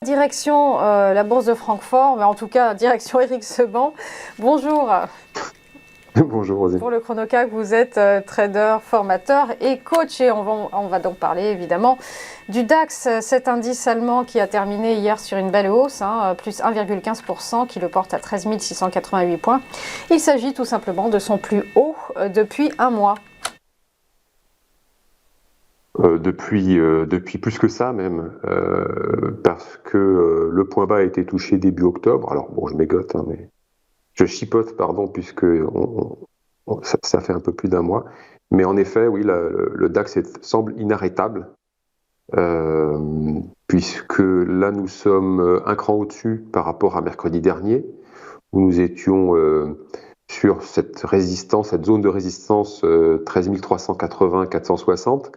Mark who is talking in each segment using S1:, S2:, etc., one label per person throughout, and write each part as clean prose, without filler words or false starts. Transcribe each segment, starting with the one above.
S1: Direction la bourse de Francfort, mais en tout cas direction Eric Seban. Bonjour.
S2: Bonjour Rosine.
S1: Pour le Chronocap, vous êtes trader, formateur et coach et on va donc parler évidemment du DAX, cet indice allemand qui a terminé hier sur une belle hausse, plus 1,15%, qui le porte à 13 688 points. Il s'agit tout simplement de son plus haut depuis un mois.
S2: Depuis plus que ça même, parce que le point bas a été touché début octobre. Alors bon, je mégote, mais je chipote, pardon, puisque ça fait un peu plus d'un mois. Mais en effet, oui, le DAX semble inarrêtable, puisque là nous sommes un cran au-dessus par rapport à mercredi dernier, où nous étions sur cette résistance, cette zone de résistance 13 380-460.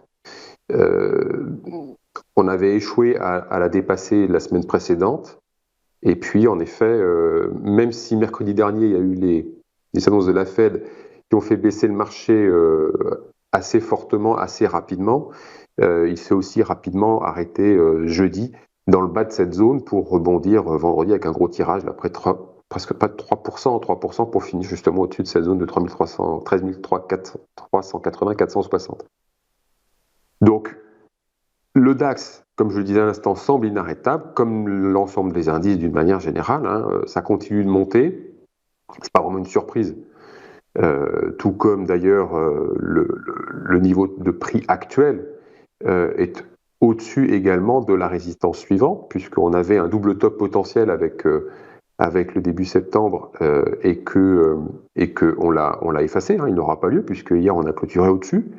S2: On avait échoué à la dépasser la semaine précédente. Et puis, en effet, même si mercredi dernier, il y a eu les annonces de la Fed qui ont fait baisser le marché assez fortement, assez rapidement, il s'est aussi rapidement arrêté jeudi dans le bas de cette zone pour rebondir vendredi avec un gros tirage, là, presque pas de 3% pour finir justement au-dessus de cette zone de 13 380-460. Donc, le DAX, comme je le disais à l'instant, semble inarrêtable, comme l'ensemble des indices d'une manière générale. Ça continue de monter. C'est pas vraiment une surprise. Tout comme d'ailleurs le niveau de prix actuel est au-dessus également de la résistance suivante, puisqu'on avait un double top potentiel avec le début septembre et que on l'a effacé. Il n'aura pas lieu, puisque hier on a clôturé au-dessus.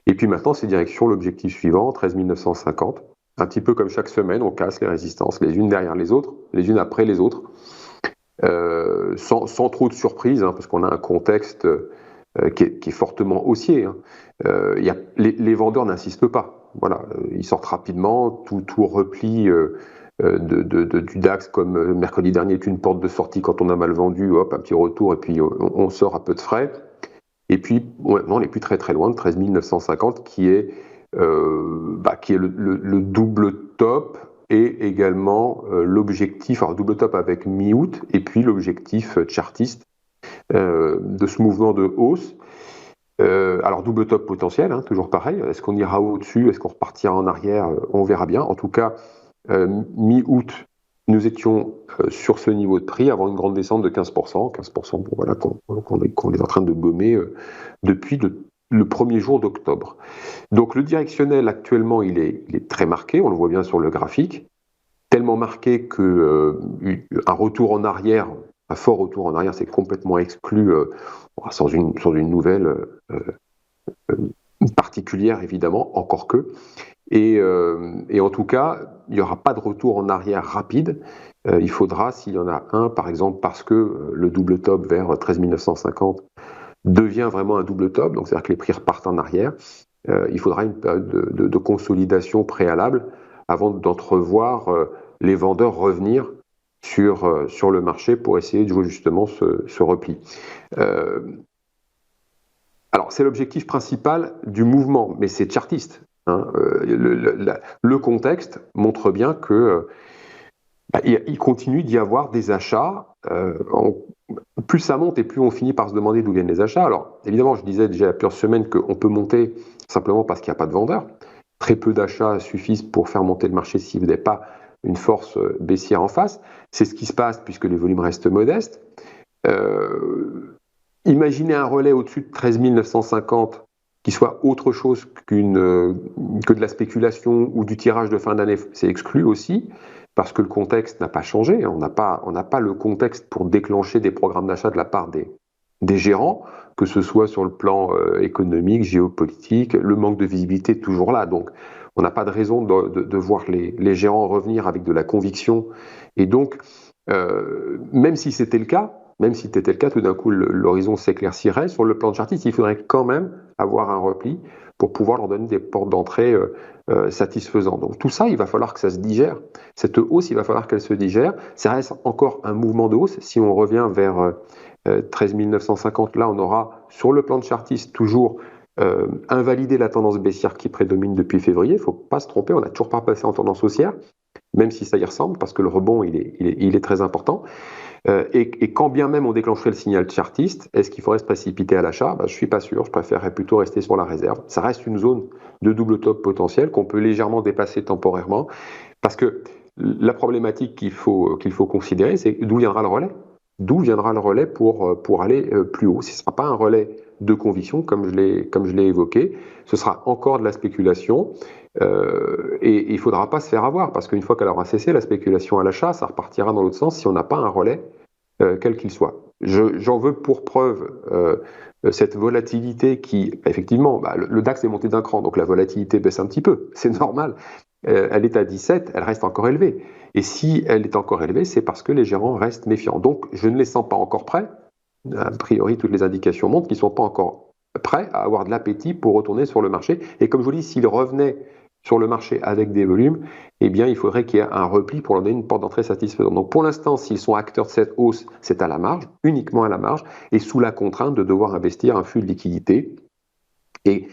S2: Et puis maintenant, c'est direction l'objectif suivant, 13 950. Un petit peu comme chaque semaine, on casse les résistances les unes derrière les autres, les unes après les autres, sans trop de surprise, parce qu'on a un contexte qui est fortement haussier. Les vendeurs n'insistent pas. Voilà, ils sortent rapidement, tout repli du DAX comme mercredi dernier est une porte de sortie quand on a mal vendu, hop, un petit retour et puis on sort à peu de frais. Et puis, on n'est plus très très loin de 13 950 qui est le double top et également l'objectif, alors double top avec mi-août et puis l'objectif chartiste de ce mouvement de hausse. Alors double top potentiel, toujours pareil. Est-ce qu'on ira au-dessus? Est-ce qu'on repartira en arrière? On verra bien. En tout cas, mi-août, nous étions sur ce niveau de prix avant une grande descente de 15%. 15%, voilà, qu'on est en train de gommer depuis le premier jour d'octobre. Donc le directionnel actuellement, il est très marqué, on le voit bien sur le graphique, tellement marqué que un retour en arrière, un fort retour en arrière, c'est complètement exclu sans une nouvelle particulière évidemment, encore que. Et en tout cas, il n'y aura pas de retour en arrière rapide. Il faudra, s'il y en a un, par exemple, parce que le double top vers 13 950 devient vraiment un double top, donc c'est-à-dire que les prix repartent en arrière, il faudra une période de consolidation préalable avant d'entrevoir les vendeurs revenir sur le marché pour essayer de jouer justement ce repli. Alors, c'est l'objectif principal du mouvement, mais c'est chartiste. Le contexte montre bien que il continue d'y avoir des achats. Plus ça monte et plus on finit par se demander d'où viennent les achats. Alors, évidemment, je disais déjà il y a plusieurs semaines qu'on peut monter simplement parce qu'il n'y a pas de vendeurs. Très peu d'achats suffisent pour faire monter le marché si vous n'avez pas une force baissière en face. C'est ce qui se passe puisque les volumes restent modestes. Imaginez un relais au-dessus de 13 950 qui soit autre chose que de la spéculation ou du tirage de fin d'année, c'est exclu aussi, parce que le contexte n'a pas changé. On n'a pas le contexte pour déclencher des programmes d'achat de la part des gérants, que ce soit sur le plan économique, géopolitique, le manque de visibilité est toujours là. Donc, on n'a pas de raison de voir les gérants revenir avec de la conviction. Et donc, même si c'était le cas, tout d'un coup, l'horizon s'éclaircirait. Sur le plan chartiste, il faudrait quand même avoir un repli pour pouvoir leur donner des portes d'entrée satisfaisantes. Donc tout ça, il va falloir que ça se digère. Cette hausse, il va falloir qu'elle se digère. Ça reste encore un mouvement de hausse. Si on revient vers 13 950, là, on aura, sur le plan de chartiste, toujours invalidé la tendance baissière qui prédomine depuis février. Il ne faut pas se tromper, on n'a toujours pas passé en tendance haussière. même si ça y ressemble, parce que le rebond, il est très important. Et quand bien même on déclencherait le signal chartiste, est-ce qu'il faudrait se précipiter à l'achat? Je ne suis pas sûr, je préférerais plutôt rester sur la réserve. Ça reste une zone de double top potentiel qu'on peut légèrement dépasser temporairement, parce que la problématique qu'il faut considérer, c'est d'où viendra le relais. D'où viendra le relais pour aller plus haut? Ce ne sera pas un relais de conviction, comme je l'ai évoqué, ce sera encore de la spéculation, et il ne faudra pas se faire avoir, parce qu'une fois qu'elle aura cessé la spéculation à l'achat, ça repartira dans l'autre sens si on n'a pas un relais, quel qu'il soit. J'en veux pour preuve cette volatilité qui, effectivement, le DAX est monté d'un cran, donc la volatilité baisse un petit peu, c'est normal. Elle est à 17, elle reste encore élevée. Et si elle est encore élevée, c'est parce que les gérants restent méfiants. Donc, je ne les sens pas encore prêts. A priori, toutes les indications montrent qu'ils ne sont pas encore prêts à avoir de l'appétit pour retourner sur le marché. Et comme je vous dis, s'ils revenaient sur le marché avec des volumes, eh bien, il faudrait qu'il y ait un repli pour leur donner une porte d'entrée satisfaisante. Donc, pour l'instant, s'ils sont acteurs de cette hausse, c'est à la marge, uniquement à la marge, et sous la contrainte de devoir investir un flux de liquidité. Et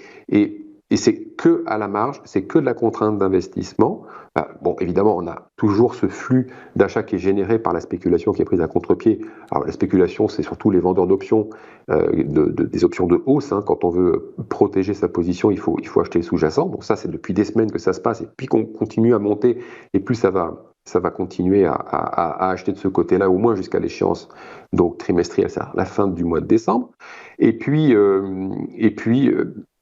S2: c'est que à la marge, c'est que de la contrainte d'investissement. Bon, évidemment, on a toujours ce flux d'achat qui est généré par la spéculation qui est prise à contre-pied. Alors, la spéculation, c'est surtout les vendeurs d'options, des options de hausse. Quand on veut protéger sa position, il faut acheter le sous-jacent. Donc ça, c'est depuis des semaines que ça se passe. Et puis qu'on continue à monter, et plus ça va continuer à acheter de ce côté-là, au moins jusqu'à l'échéance donc trimestrielle, c'est-à-dire la fin du mois de décembre. Et puis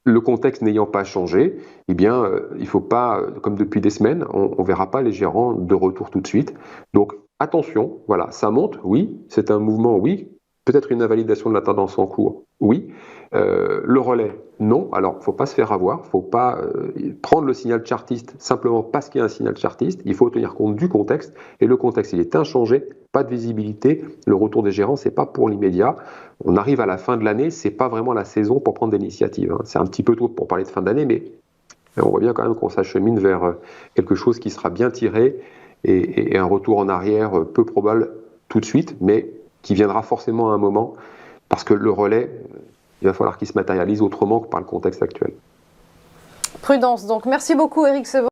S2: le contexte n'ayant pas changé, eh bien, il ne faut pas, comme depuis des semaines, on ne verra pas les gérants de retour tout de suite. Donc, attention, voilà, ça monte, oui, c'est un mouvement, oui, peut-être une invalidation de la tendance en cours, oui. Le relais, non. Alors, il ne faut pas se faire avoir, il ne faut pas prendre le signal chartiste simplement parce qu'il y a un signal chartiste. Il faut tenir compte du contexte, et le contexte, il est inchangé, pas de visibilité. Le retour des gérants, ce n'est pas pour l'immédiat. On arrive à la fin de l'année, ce n'est pas vraiment la saison pour prendre des initiatives. C'est un petit peu tôt pour parler de fin d'année, mais on voit bien quand même qu'on s'achemine vers quelque chose qui sera bien tiré, et un retour en arrière peu probable tout de suite, mais qui viendra forcément à un moment, parce que le relais, il va falloir qu'il se matérialise autrement que par le contexte actuel.
S1: Prudence donc. Merci beaucoup Éric Sevran.